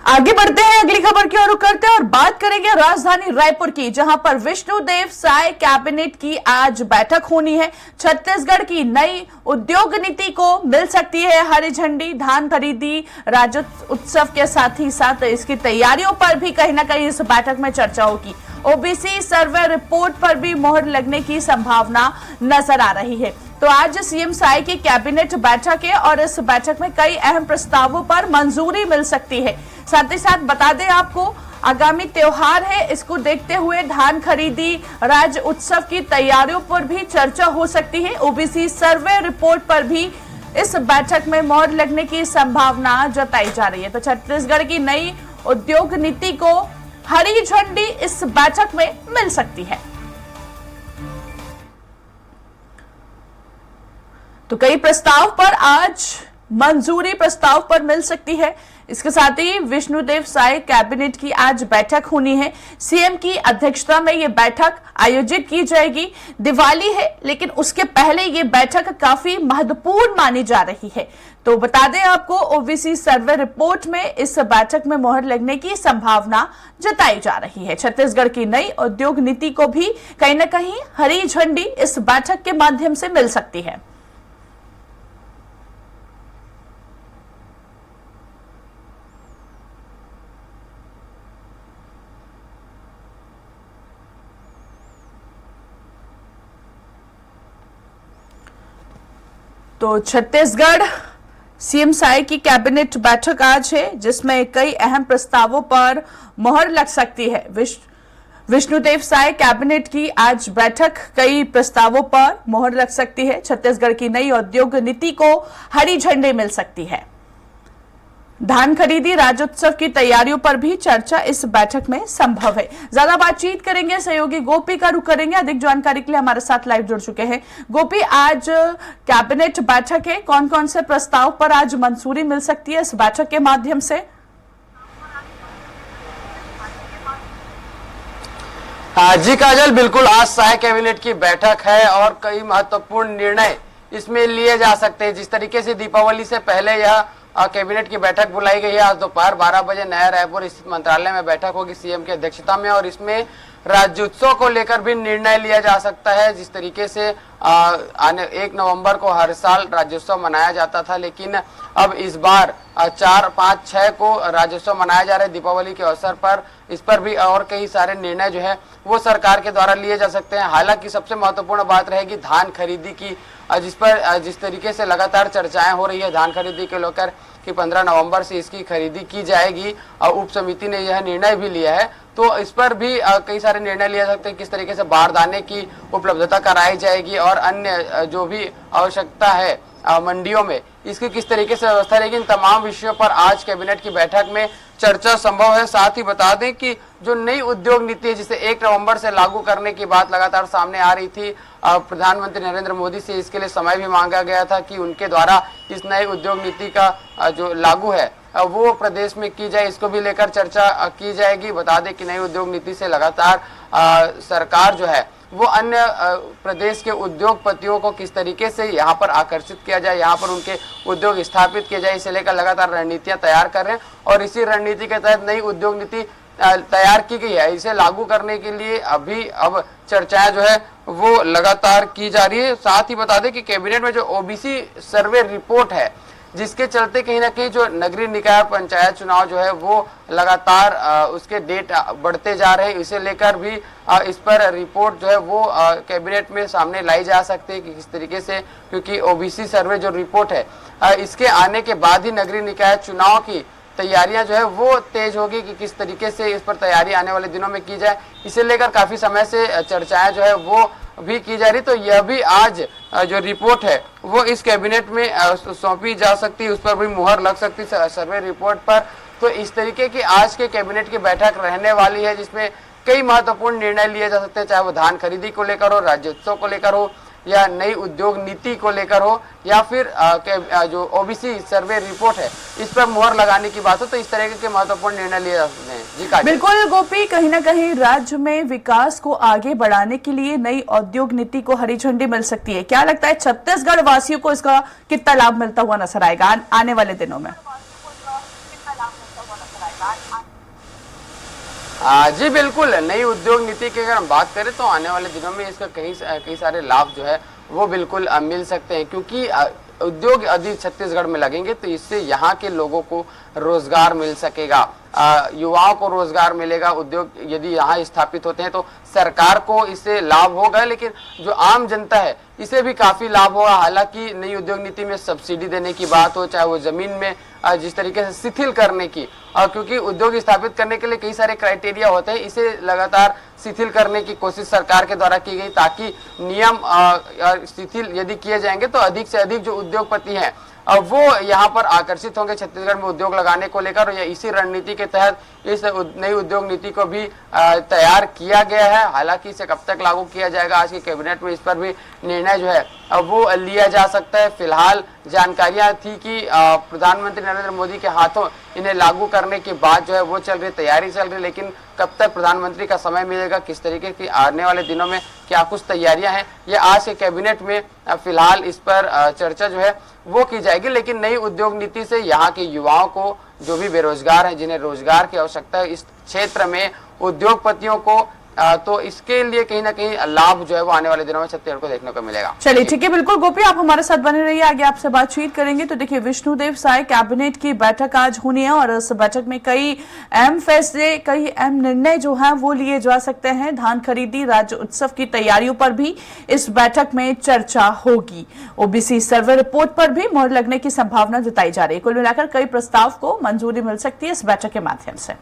आगे बढ़ते हैं, अगली खबर की ओर रुख करते हैं और बात करेंगे राजधानी रायपुर की, जहां पर विष्णुदेव साय कैबिनेट की आज बैठक होनी है। छत्तीसगढ़ की नई उद्योग नीति को मिल सकती है हरी झंडी। धान खरीदी राज्योत्सव उत्सव के साथ ही साथ इसकी तैयारियों पर भी कहीं ना कहीं इस बैठक में चर्चा होगी। ओबीसी सर्वे रिपोर्ट पर भी मोहर लगने की संभावना नजर आ रही है। तो आज सीएम साय की कैबिनेट बैठक है और इस बैठक में कई अहम प्रस्तावों पर मंजूरी मिल सकती है। साथ ही साथ बता दें आपको, आगामी त्योहार है, इसको देखते हुए धान खरीदी राज्य उत्सव की तैयारियों पर भी चर्चा हो सकती है। ओबीसी सर्वे रिपोर्ट पर भी इस बैठक में मोहर लगने की संभावना जताई जा रही है। तो छत्तीसगढ़ की नई उद्योग नीति को हरी झंडी इस बैठक में मिल सकती है। तो कई प्रस्ताव पर आज मंजूरी प्रस्ताव पर मिल सकती है। इसके साथ ही विष्णुदेव साय कैबिनेट की आज बैठक होनी है। सीएम की अध्यक्षता में यह बैठक आयोजित की जाएगी। दिवाली है, लेकिन उसके पहले यह बैठक काफी महत्वपूर्ण मानी जा रही है। तो बता दें आपको, ओबीसी सर्वे रिपोर्ट में इस बैठक में मोहर लगने की संभावना जताई जा रही है। छत्तीसगढ़ की नई उद्योग नीति को भी कहीं ना कहीं हरी झंडी इस बैठक के माध्यम से मिल सकती है। तो छत्तीसगढ़ सीएम साय की कैबिनेट बैठक आज है, जिसमें कई अहम प्रस्तावों पर मोहर लग सकती है। विष्णुदेव साय कैबिनेट की आज बैठक कई प्रस्तावों पर मोहर लग सकती है। छत्तीसगढ़ की नई औद्योगिक नीति को हरी झंडी मिल सकती है। धान खरीदी राज्योत्सव की तैयारियों पर भी चर्चा इस बैठक में संभव है। ज्यादा बातचीत करेंगे, सहयोगी गोपी का रुख करेंगे। अधिक जानकारी के लिए हमारे साथ लाइव जुड़ चुके हैं। गोपी, आज कैबिनेट बैठक है, कौन कौन से प्रस्ताव पर आज मंजूरी मिल सकती है इस बैठक के माध्यम से? जी काजल, बिल्कुल आज साय कैबिनेट की बैठक है और कई महत्वपूर्ण निर्णय इसमें लिए जा सकते हैं। जिस तरीके से दीपावली से पहले यह कैबिनेट की बैठक बुलाई गई है, आज दोपहर 12 बजे नया रायपुर स्थित मंत्रालय में बैठक होगी सीएम की अध्यक्षता में, और इसमें राज्योत्सव को लेकर भी निर्णय लिया जा सकता है। जिस तरीके से आने 1 नवंबर को हर साल राज्योत्सव मनाया जाता था, लेकिन अब इस बार 4, 5, 6 को राज्योत्सव मनाया जा रहा है दीपावली के अवसर पर। इस पर भी और कई सारे निर्णय जो है वो सरकार के द्वारा लिए जा सकते हैं। हालांकि सबसे महत्वपूर्ण बात रहेगी धान खरीदी की, जिस तरीके से लगातार चर्चाएं हो रही है धान खरीदी को लेकर कि 15 नवंबर से इसकी खरीदी की जाएगी। उप समिति ने यह निर्णय भी लिया है, तो इस पर भी कई सारे निर्णय लिए जा सकते हैं। किस तरीके से बारदाने की उपलब्धता कराई जाएगी और अन्य जो भी आवश्यकता है मंडियों में, इसकी किस तरीके से व्यवस्था रहेगी, इन तमाम विषयों पर आज कैबिनेट की बैठक में चर्चा संभव है। साथ ही बता दें कि जो नई उद्योग नीति है, जिसे 1 नवंबर से लागू करने की बात लगातार सामने आ रही थी, प्रधानमंत्री नरेंद्र मोदी से इसके लिए समय भी मांगा गया था कि उनके द्वारा इस नई उद्योग नीति का जो लागू है वो प्रदेश में की जाए, इसको भी लेकर चर्चा की जाएगी। बता दें कि नई उद्योग नीति से लगातार सरकार जो है वो अन्य प्रदेश के उद्योगपतियों को किस तरीके से यहाँ पर आकर्षित किया जाए, यहाँ पर उनके उद्योग स्थापित किए जाए, इसे लेकर लगातार रणनीतियां तैयार कर रहे हैं। और इसी रणनीति के तहत नई उद्योग नीति तैयार की गई है। इसे लागू करने के लिए अब चर्चाएं जो है वो लगातार की जा रही है। साथ ही बता दें कि कैबिनेट में जो ओबीसी सर्वे रिपोर्ट है, जिसके चलते कहीं ना कहीं जो नगरीय निकाय पंचायत चुनाव जो है वो लगातार उसके डेट बढ़ते जा रहे हैं, इसे लेकर भी इस पर रिपोर्ट जो है वो कैबिनेट में सामने लाई जा सकती है कि किस तरीके से, क्योंकि ओबीसी सर्वे जो रिपोर्ट है इसके आने के बाद ही नगरीय निकाय चुनाव की तैयारियां जो है वो तेज होगी कि किस तरीके से इस पर तैयारी आने वाले दिनों में की जाए। इसे लेकर काफी समय से चर्चाएं जो है वो भी की जा रही, तो यह भी आज जो रिपोर्ट है वो इस कैबिनेट में सौंपी जा सकती है, उस पर भी मुहर लग सकती है सर्वे रिपोर्ट पर। तो इस तरीके की आज के कैबिनेट की बैठक रहने वाली है, जिसमें कई महत्वपूर्ण निर्णय लिए जा सकते हैं, चाहे वो धान खरीदी को लेकर हो, राज्योत्सव को लेकर हो, या नई उद्योग नीति को लेकर हो, या फिर जो ओबीसी सर्वे रिपोर्ट है इस पर मुहर लगाने की बात हो। तो इस तरह के महत्वपूर्ण निर्णय लिए जा सकते हैं। जी काजी। बिल्कुल गोपी, कहीं ना कहीं राज्य में विकास को आगे बढ़ाने के लिए नई औद्योगिक नीति को हरी झंडी मिल सकती है। क्या लगता है छत्तीसगढ़ वासियों को इसका कितना लाभ मिलता हुआ नजर आएगा आने वाले दिनों में? जी बिल्कुल, नई उद्योग नीति की अगर हम बात करें तो आने वाले दिनों में इसका कई सारे लाभ जो है वो बिल्कुल मिल सकते हैं, क्योंकि उद्योग यदि छत्तीसगढ़ में लगेंगे तो इससे यहाँ के लोगों को रोजगार मिल सकेगा, युवाओं को रोजगार मिलेगा। उद्योग यदि यहाँ स्थापित होते हैं तो सरकार को इससे लाभ होगा, लेकिन जो आम जनता है इसे भी काफी लाभ होगा। हालांकि नई उद्योग नीति में सब्सिडी देने की बात हो, चाहे वो जमीन में जिस तरीके से शिथिल करने की, क्योंकि उद्योग स्थापित करने के लिए कई सारे क्राइटेरिया होते हैं, इसे लगातार शिथिल करने की कोशिश सरकार के द्वारा की गई, ताकि नियम शिथिल यदि किए जाएंगे तो अधिक से अधिक जो उद्योगपति हैं वो यहाँ पर आकर्षित होंगे छत्तीसगढ़ में उद्योग लगाने को लेकर। और इसी रणनीति के तहत इस नई उद्योग नीति को भी तैयार किया गया है। हालांकि इसे कब तक लागू किया जाएगा, आज की कैबिनेट में इस पर भी निर्णय जो है वो लिया जा सकता है। फिलहाल जानकारियां थी कि प्रधानमंत्री नरेंद्र मोदी के हाथों इन्हें लागू करने की बात जो है वो चल रही, तैयारी चल रही, लेकिन कब तक प्रधानमंत्री का समय मिलेगा, किस तरीके की आने वाले दिनों में क्या कुछ तैयारियां हैं, ये आज के कैबिनेट में फिलहाल इस पर चर्चा जो है वो की जाएगी। लेकिन नई उद्योग नीति से यहाँ के युवाओं को, जो भी बेरोजगार हैं, जिन्हें रोजगार की आवश्यकता है इस क्षेत्र में, उद्योगपतियों को, तो इसके लिए कहीं ना कहीं लाभ जो है वो आने वाले दिनों में छत्तीसगढ़ को देखने को मिलेगा। चलिए ठीक है, बिल्कुल गोपी, आप हमारे साथ बने रहिए, आगे आपसे बातचीत करेंगे। तो देखिए, विष्णुदेव साय कैबिनेट की बैठक आज होनी है और इस बैठक में कई अहम फैसले, कई अहम निर्णय जो है वो लिए जा सकते हैं। धान खरीदी, राज्य उत्सव की तैयारियों पर भी इस बैठक में चर्चा होगी। ओबीसी सर्वे रिपोर्ट पर भी मोहर लगने की संभावना जताई जा रही है। कुल मिलाकर कई प्रस्ताव को मंजूरी मिल सकती है इस बैठक के माध्यम से।